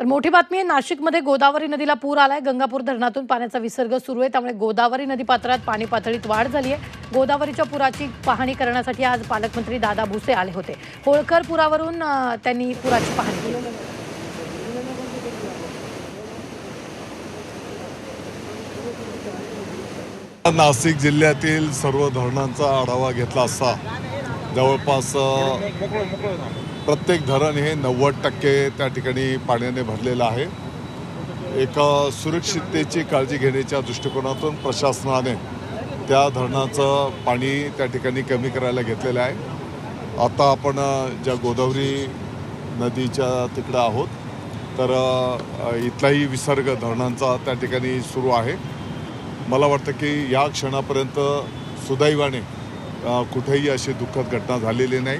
तर मोठी बातमी आहे, नाशिकमध्ये गोदावरी नदीला पूर आलाय। गंगापूर धरणातून पाण्याचा विसर्ग सुरू आहे, त्यामुळे गोदावरी नदी पात्रात पाणी पातळीत वाढ झाली आहे। गोदावरीच्या पुराची पाहणी करण्यासाठी आज पालकमंत्री दादा भुसे आले होते। होळकर पुरावरून त्यांनी पुराची पाहणी केली। नाशिक जिल्ह्यातील सर्व धरणांचा आढावा घेतला असता जवळपास प्रत्येक धरण हे 90% त्या ठिकाणी पाण्याने भरलेलं आहे। एक सुरक्षिततेची काळजी घेण्याच्या दृष्टिकोनातून प्रशासनाने त्या धरणाचं पाणी त्या ठिकाणी कमी करायला घेतलेलं आहे। आता आपण ज्या गोदावरी नदीच्या तिकडं आहोत, तर इथलाही विसर्ग धरणांचा त्या ठिकाणी सुरू आहे। मला वाटतं की या क्षणापर्यंत सुदैवाने कुठेही अशी दुःखद घटना झालेली नाही।